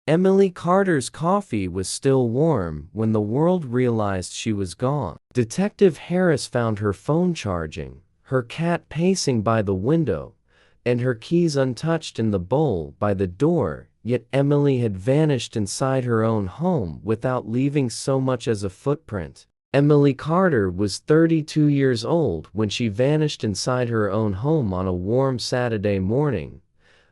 Emily Carter's coffee was still warm when the world realized she was gone. Detective Harris found her phone charging, her cat pacing by the window, and her keys untouched in the bowl by the door, yet Emily had vanished inside her own home without leaving so much as a footprint. Emily Carter was 32 years old when she vanished inside her own home on a warm Saturday morning,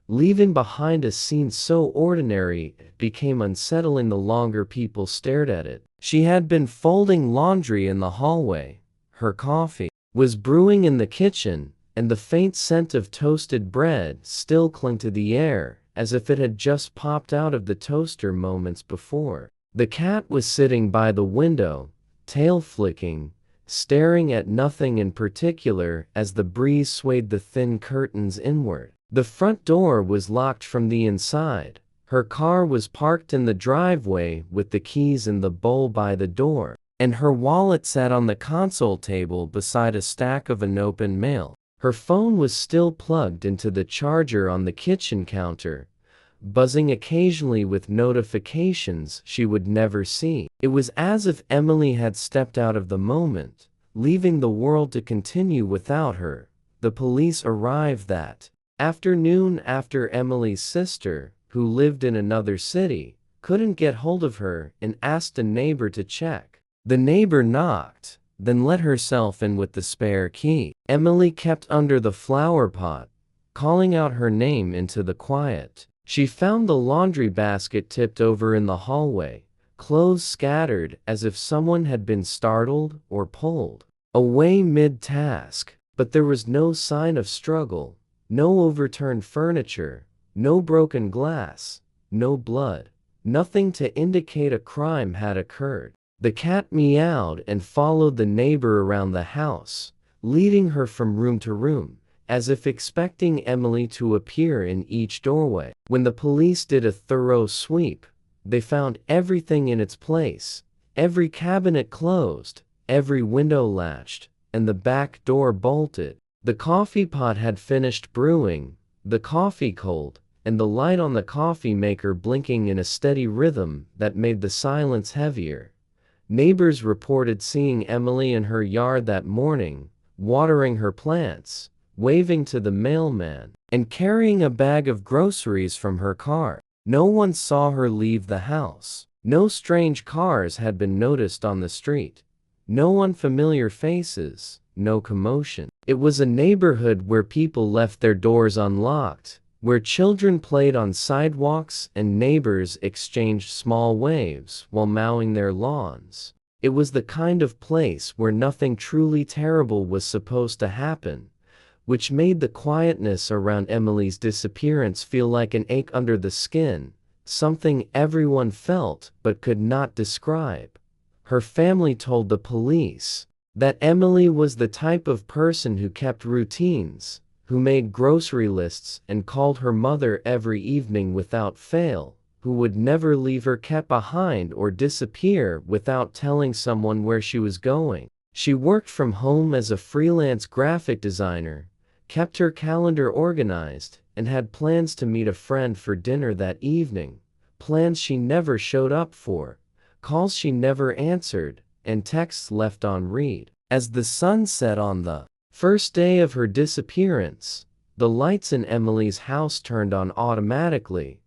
leaving behind a scene so ordinary it became unsettling the longer people stared at it. She had been folding laundry in the hallway, her coffee was brewing in the kitchen, and the faint scent of toasted bread still clung to the air, as if it had just popped out of the toaster moments before. The cat was sitting by the window, tail flicking, staring at nothing in particular as the breeze swayed the thin curtains inward. The front door was locked from the inside. Her car was parked in the driveway with the keys in the bowl by the door, and her wallet sat on the console table beside a stack of unopened mail. Her phone was still plugged into the charger on the kitchen counter, buzzing occasionally with notifications she would never see. It was as if Emily had stepped out of the moment, leaving the world to continue without her. The police arrived that afternoon after Emily's sister, who lived in another city, couldn't get hold of her and asked a neighbor to check. The neighbor knocked, then let herself in with the spare key. Emily kept under the flower pot, calling out her name into the quiet. She found the laundry basket tipped over in the hallway, clothes scattered as if someone had been startled or pulled away mid-task. But there was no sign of struggle, no overturned furniture, no broken glass, no blood, nothing to indicate a crime had occurred. The cat meowed and followed the neighbor around the house, leading her from room to room, as if expecting Emily to appear in each doorway. When the police did a thorough sweep, they found everything in its place, every cabinet closed, every window latched, and the back door bolted. The coffee pot had finished brewing, the coffee cold, and the light on the coffee maker blinking in a steady rhythm that made the silence heavier. Neighbors reported seeing Emily in her yard that morning, watering her plants, waving to the mailman, and carrying a bag of groceries from her car. No one saw her leave the house. No strange cars had been noticed on the street. No unfamiliar faces, no commotion. It was a neighborhood where people left their doors unlocked, where children played on sidewalks and neighbors exchanged small waves while mowing their lawns. It was the kind of place where nothing truly terrible was supposed to happen, which made the quietness around Emily's disappearance feel like an ache under the skin, something everyone felt but could not describe. Her family told the police that Emily was the type of person who kept routines, who made grocery lists and called her mother every evening without fail, who would never leave her cat behind or disappear without telling someone where she was going. She worked from home as a freelance graphic designer, kept her calendar organized, and had plans to meet a friend for dinner that evening. Plans she never showed up for, calls she never answered, and texts left on read. As the sun set on the first day of her disappearance, the lights in Emily's house turned on automatically.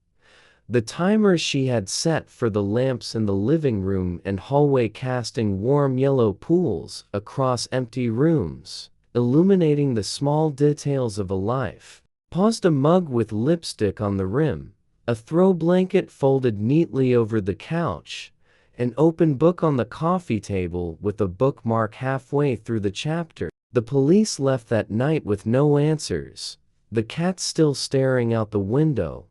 The timers she had set for the lamps in the living room and hallway casting warm yellow pools across empty rooms, illuminating the small details of a life. Paused a mug with lipstick on the rim, a throw blanket folded neatly over the couch, an open book on the coffee table with a bookmark halfway through the chapter. The police left that night with no answers, the cat still staring out the window,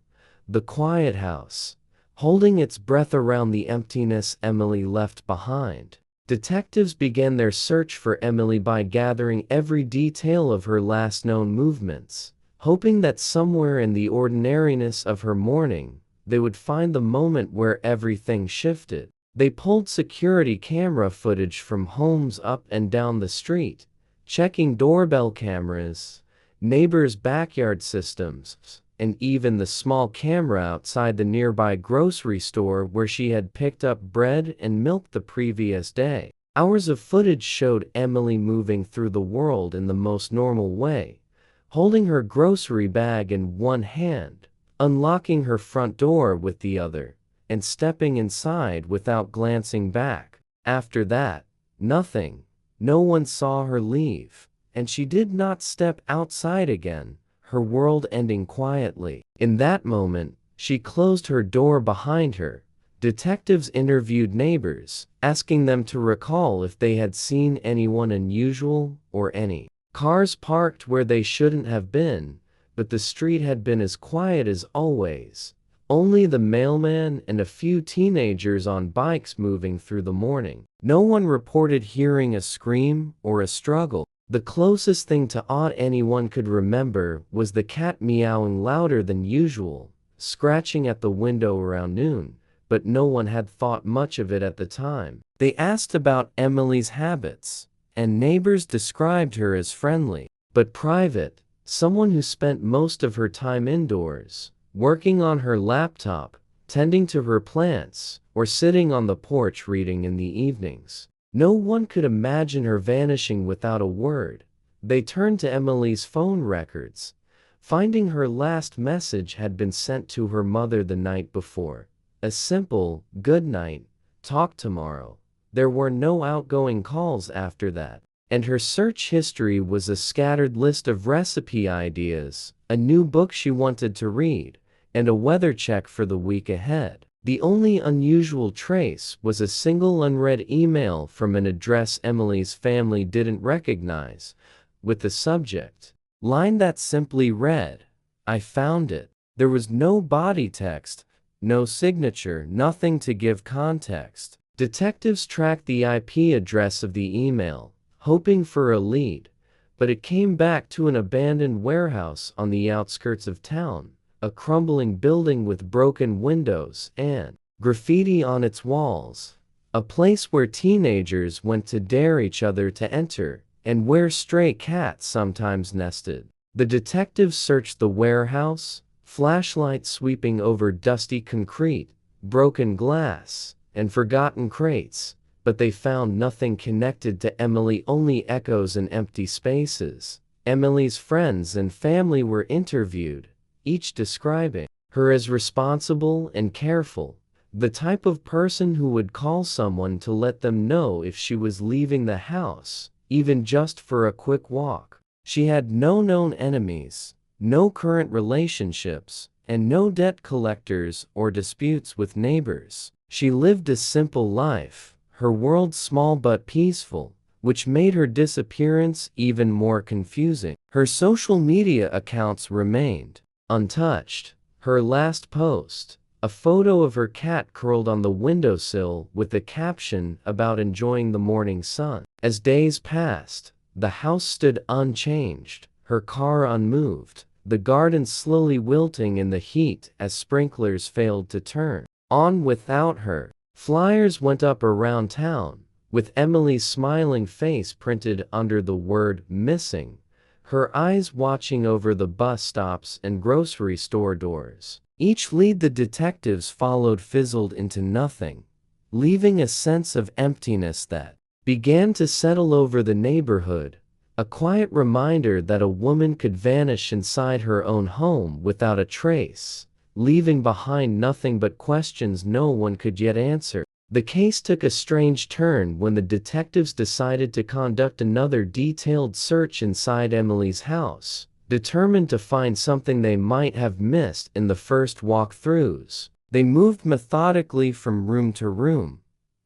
the quiet house, holding its breath around the emptiness Emily left behind. Detectives began their search for Emily by gathering every detail of her last known movements, hoping that somewhere in the ordinariness of her morning, they would find the moment where everything shifted. They pulled security camera footage from homes up and down the street, checking doorbell cameras, neighbors' backyard systems, and even the small camera outside the nearby grocery store where she had picked up bread and milk the previous day. Hours of footage showed Emily moving through the world in the most normal way, holding her grocery bag in one hand, unlocking her front door with the other, and stepping inside without glancing back. After that, nothing. No one saw her leave, and she did not step outside again, her world ending quietly. In that moment, she closed her door behind her. Detectives interviewed neighbors, asking them to recall if they had seen anyone unusual or any cars parked where they shouldn't have been, but the street had been as quiet as always. Only the mailman and a few teenagers on bikes moving through the morning. No one reported hearing a scream or a struggle. The closest thing to odd anyone could remember was the cat meowing louder than usual, scratching at the window around noon, but no one had thought much of it at the time. They asked about Emily's habits, and neighbors described her as friendly, but private, someone who spent most of her time indoors, working on her laptop, tending to her plants, or sitting on the porch reading in the evenings. No one could imagine her vanishing without a word. They turned to Emily's phone records, finding her last message had been sent to her mother the night before. A simple, "Good night, talk tomorrow." There were no outgoing calls after that, and her search history was a scattered list of recipe ideas, a new book she wanted to read, and a weather check for the week ahead. The only unusual trace was a single unread email from an address Emily's family didn't recognize, with the subject line that simply read, "I found it." There was no body text, no signature, nothing to give context. Detectives tracked the IP address of the email, hoping for a lead, but it came back to an abandoned warehouse on the outskirts of town, a crumbling building with broken windows and graffiti on its walls, a place where teenagers went to dare each other to enter, and where stray cats sometimes nested. The detectives searched the warehouse, flashlights sweeping over dusty concrete, broken glass, and forgotten crates, but they found nothing connected to Emily, only echoes and empty spaces. Emily's friends and family were interviewed, each describing her as responsible and careful, the type of person who would call someone to let them know if she was leaving the house, even just for a quick walk. She had no known enemies, no current relationships, and no debt collectors or disputes with neighbors. She lived a simple life, her world small but peaceful, which made her disappearance even more confusing. Her social media accounts remained untouched. Her last post, a photo of her cat curled on the windowsill with a caption about enjoying the morning sun. As days passed, the house stood unchanged, her car unmoved, the garden slowly wilting in the heat as sprinklers failed to turn on without her. Flyers went up around town, with Emily's smiling face printed under the word "missing," her eyes watching over the bus stops and grocery store doors. Each lead the detectives followed fizzled into nothing, leaving a sense of emptiness that began to settle over the neighborhood, a quiet reminder that a woman could vanish inside her own home without a trace, leaving behind nothing but questions no one could yet answer. The case took a strange turn when the detectives decided to conduct another detailed search inside Emily's house, determined to find something they might have missed in the first walkthroughs. They moved methodically from room to room,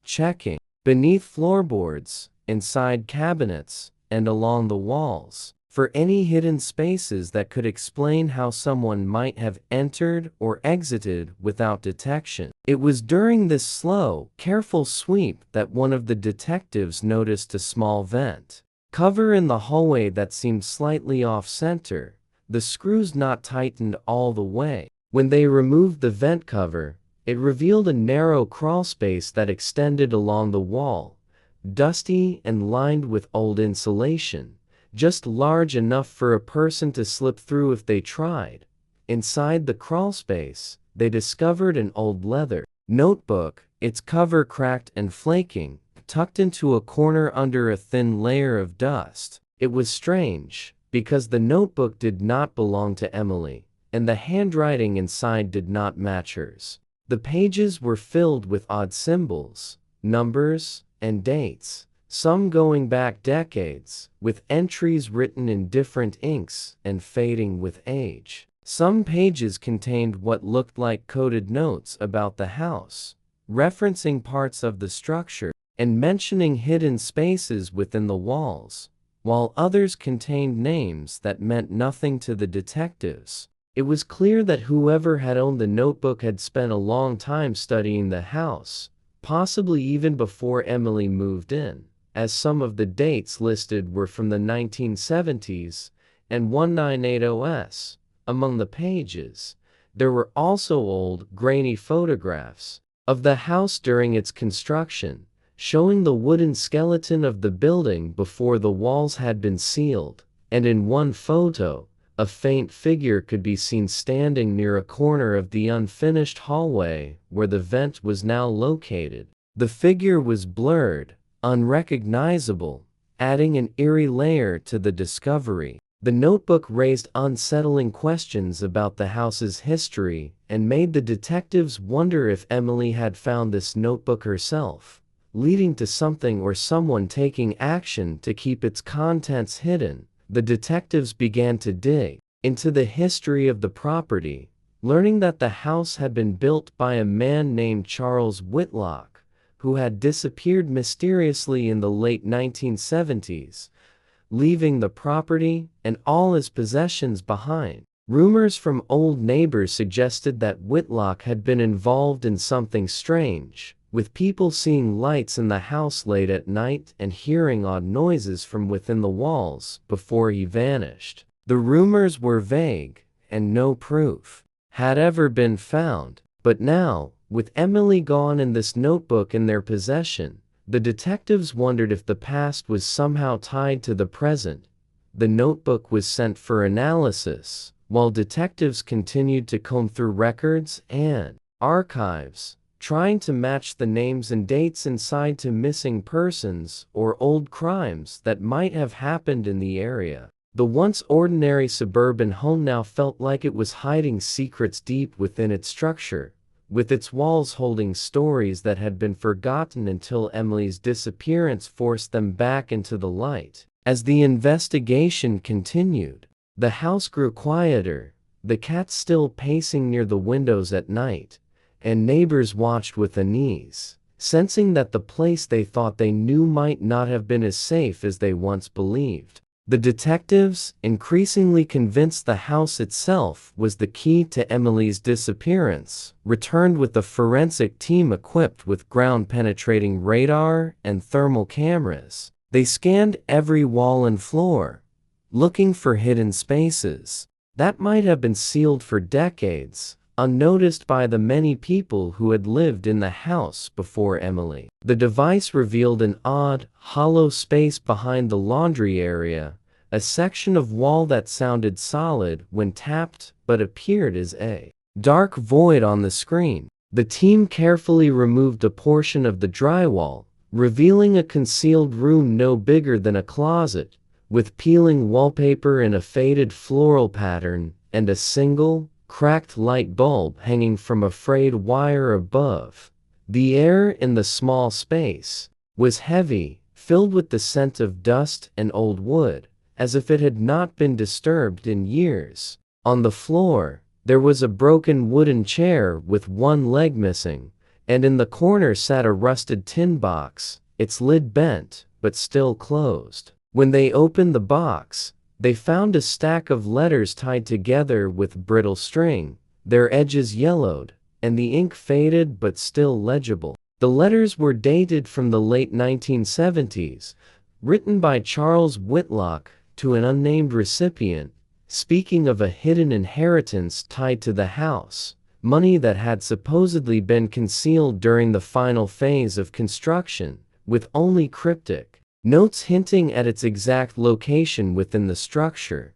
checking beneath floorboards, inside cabinets, and along the walls for any hidden spaces that could explain how someone might have entered or exited without detection. It was during this slow, careful sweep that one of the detectives noticed a small vent cover in the hallway that seemed slightly off-center, the screws not tightened all the way. When they removed the vent cover, it revealed a narrow crawlspace that extended along the wall, dusty and lined with old insulation, just large enough for a person to slip through if they tried. Inside the crawlspace, they discovered an old leather notebook, its cover cracked and flaking, tucked into a corner under a thin layer of dust. It was strange, because the notebook did not belong to Emily, and the handwriting inside did not match hers. The pages were filled with odd symbols, numbers, and dates, some going back decades, with entries written in different inks and fading with age. Some pages contained what looked like coded notes about the house, referencing parts of the structure and mentioning hidden spaces within the walls, while others contained names that meant nothing to the detectives. It was clear that whoever had owned the notebook had spent a long time studying the house, possibly even before Emily moved in, as some of the dates listed were from the 1970s and 1980s. Among the pages, there were also old, grainy photographs of the house during its construction, showing the wooden skeleton of the building before the walls had been sealed, and in one photo, a faint figure could be seen standing near a corner of the unfinished hallway where the vent was now located. The figure was blurred, unrecognizable, adding an eerie layer to the discovery. The notebook raised unsettling questions about the house's history and made the detectives wonder if Emily had found this notebook herself, leading to something or someone taking action to keep its contents hidden. The detectives began to dig into the history of the property, learning that the house had been built by a man named Charles Whitlock, who had disappeared mysteriously in the late 1970s, leaving the property and all his possessions behind. Rumors from old neighbors suggested that Whitlock had been involved in something strange, with people seeing lights in the house late at night and hearing odd noises from within the walls before he vanished. The rumors were vague, and no proof had ever been found, but now, with Emily gone and this notebook in their possession, the detectives wondered if the past was somehow tied to the present. The notebook was sent for analysis, while detectives continued to comb through records and archives, trying to match the names and dates inside to missing persons or old crimes that might have happened in the area. The once ordinary suburban home now felt like it was hiding secrets deep within its structure, with its walls holding stories that had been forgotten until Emily's disappearance forced them back into the light. As the investigation continued, the house grew quieter, the cats still pacing near the windows at night, and neighbors watched with unease, sensing that the place they thought they knew might not have been as safe as they once believed. The detectives, increasingly convinced the house itself was the key to Emily's disappearance, returned with a forensic team equipped with ground-penetrating radar and thermal cameras. They scanned every wall and floor, looking for hidden spaces that might have been sealed for decades, unnoticed by the many people who had lived in the house before Emily. The device revealed an odd, hollow space behind the laundry area, a section of wall that sounded solid when tapped but appeared as a dark void on the screen. The team carefully removed a portion of the drywall, revealing a concealed room no bigger than a closet, with peeling wallpaper in a faded floral pattern, and a single, cracked light bulb hanging from a frayed wire above. The air in the small space was heavy, filled with the scent of dust and old wood, as if it had not been disturbed in years. On the floor, there was a broken wooden chair with one leg missing, and in the corner sat a rusted tin box, its lid bent, but still closed. When they opened the box, they found a stack of letters tied together with brittle string, their edges yellowed, and the ink faded but still legible. The letters were dated from the late 1970s, written by Charles Whitlock to an unnamed recipient, speaking of a hidden inheritance tied to the house, money that had supposedly been concealed during the final phase of construction, with only cryptic notes hinting at its exact location within the structure.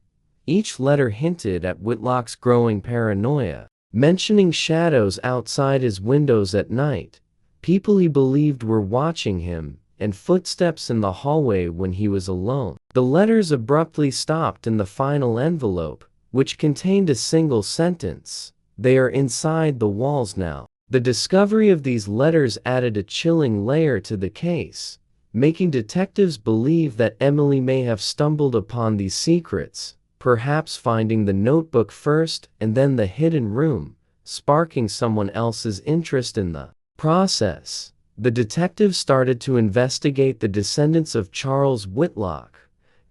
Each letter hinted at Whitlock's growing paranoia, mentioning shadows outside his windows at night, people he believed were watching him, and footsteps in the hallway when he was alone. The letters abruptly stopped in the final envelope, which contained a single sentence: "They are inside the walls now." The discovery of these letters added a chilling layer to the case, making detectives believe that Emily may have stumbled upon these secrets, perhaps finding the notebook first and then the hidden room, sparking someone else's interest in the process. The detectives started to investigate the descendants of Charles Whitlock,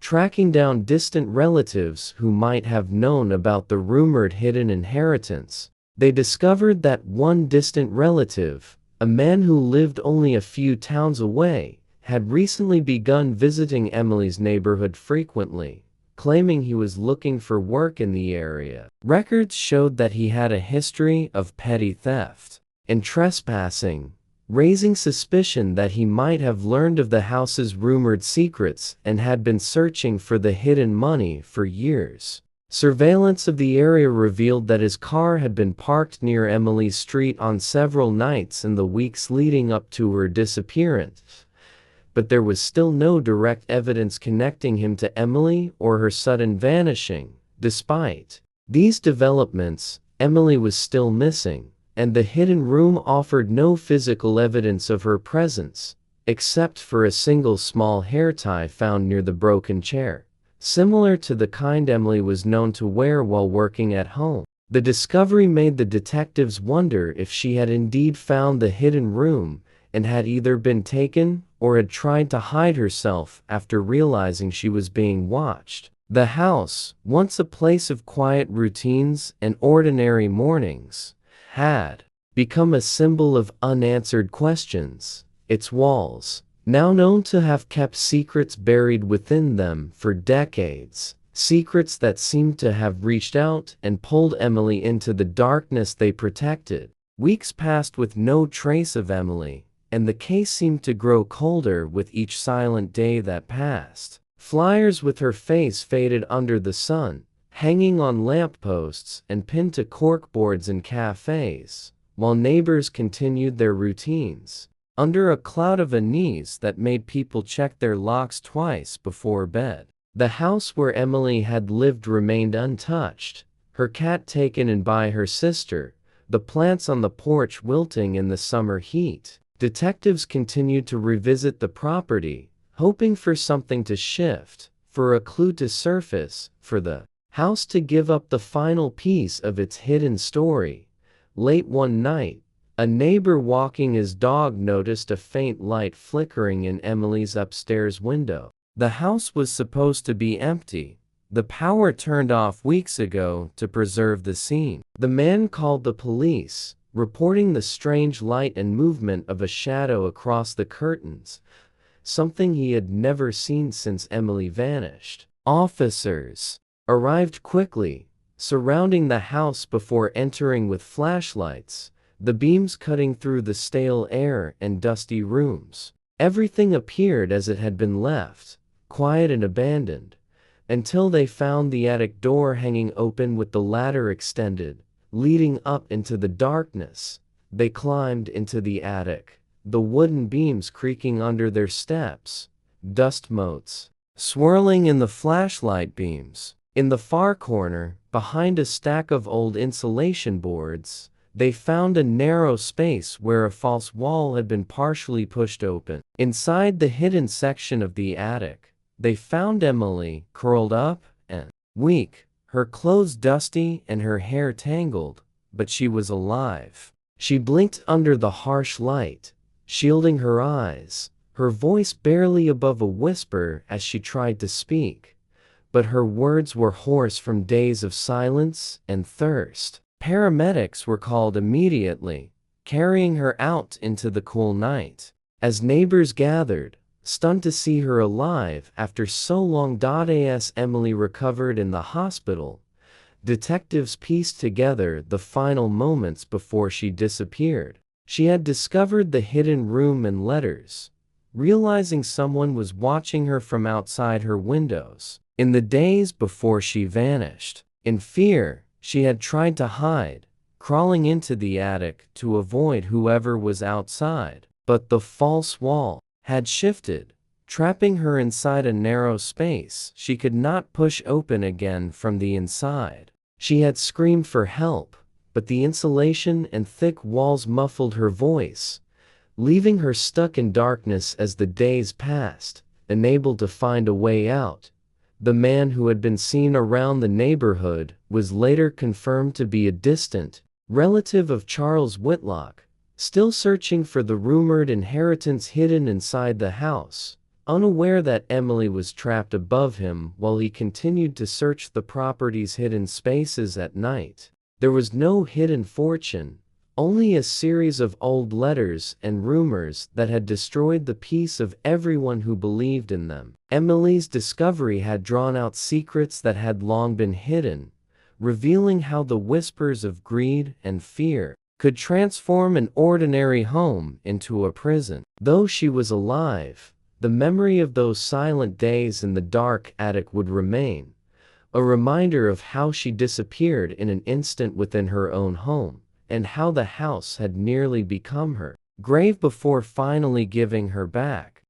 tracking down distant relatives who might have known about the rumored hidden inheritance. They discovered that one distant relative, a man who lived only a few towns away, had recently begun visiting Emily's neighborhood frequently, claiming he was looking for work in the area. Records showed that he had a history of petty theft and trespassing, raising suspicion that he might have learned of the house's rumored secrets and had been searching for the hidden money for years. Surveillance of the area revealed that his car had been parked near Emily's street on several nights in the weeks leading up to her disappearance, but there was still no direct evidence connecting him to Emily or her sudden vanishing. Despite these developments, Emily was still missing, and the hidden room offered no physical evidence of her presence, except for a single small hair tie found near the broken chair, similar to the kind Emily was known to wear while working at home. The discovery made the detectives wonder if she had indeed found the hidden room and had either been taken or had tried to hide herself after realizing she was being watched. The house, once a place of quiet routines and ordinary mornings, had become a symbol of unanswered questions. Its walls, now known to have kept secrets buried within them for decades, secrets that seemed to have reached out and pulled Emily into the darkness they protected. Weeks passed with no trace of Emily, and the case seemed to grow colder with each silent day that passed. Flyers with her face faded under the sun, hanging on lampposts and pinned to corkboards in cafes, while neighbors continued their routines, under a cloud of unease that made people check their locks twice before bed. The house where Emily had lived remained untouched, her cat taken in by her sister, the plants on the porch wilting in the summer heat. Detectives continued to revisit the property, hoping for something to shift, for a clue to surface, for the house to give up the final piece of its hidden story. Late one night, a neighbor walking his dog noticed a faint light flickering in Emily's upstairs window. The house was supposed to be empty, the power turned off weeks ago to preserve the scene. The man called the police, reporting the strange light and movement of a shadow across the curtains, something he had never seen since Emily vanished. Officers arrived quickly, surrounding the house before entering with flashlights, the beams cutting through the stale air and dusty rooms. Everything appeared as it had been left, quiet and abandoned, until they found the attic door hanging open with the ladder extended, leading up into the darkness. They climbed into the attic, the wooden beams creaking under their steps, dust motes swirling in the flashlight beams. In the far corner, behind a stack of old insulation boards, they found a narrow space where a false wall had been partially pushed open. Inside the hidden section of the attic, they found Emily, curled up and weak, her clothes dusty and her hair tangled, but she was alive. She blinked under the harsh light, shielding her eyes, her voice barely above a whisper as she tried to speak, but her words were hoarse from days of silence and thirst. Paramedics were called immediately, carrying her out into the cool night. As neighbors gathered, stunned to see her alive after so long, as Emily recovered in the hospital, detectives pieced together the final moments before she disappeared. She had discovered the hidden room and letters, realizing someone was watching her from outside her windows. in the days before she vanished. In fear, she had tried to hide, crawling into the attic to avoid whoever was outside. But the false wall had shifted, trapping her inside a narrow space she could not push open again from the inside. She had screamed for help, but the insulation and thick walls muffled her voice, leaving her stuck in darkness as the days passed, unable to find a way out. The man who had been seen around the neighborhood was later confirmed to be a distant relative of Charles Whitlock, still searching for the rumored inheritance hidden inside the house, unaware that Emily was trapped above him while he continued to search the property's hidden spaces at night. There was no hidden fortune, only a series of old letters and rumors that had destroyed the peace of everyone who believed in them. Emily's discovery had drawn out secrets that had long been hidden, revealing how the whispers of greed and fear could transform an ordinary home into a prison. Though she was alive, the memory of those silent days in the dark attic would remain, a reminder of how she disappeared in an instant within her own home, and how the house had nearly become her grave before finally giving her back.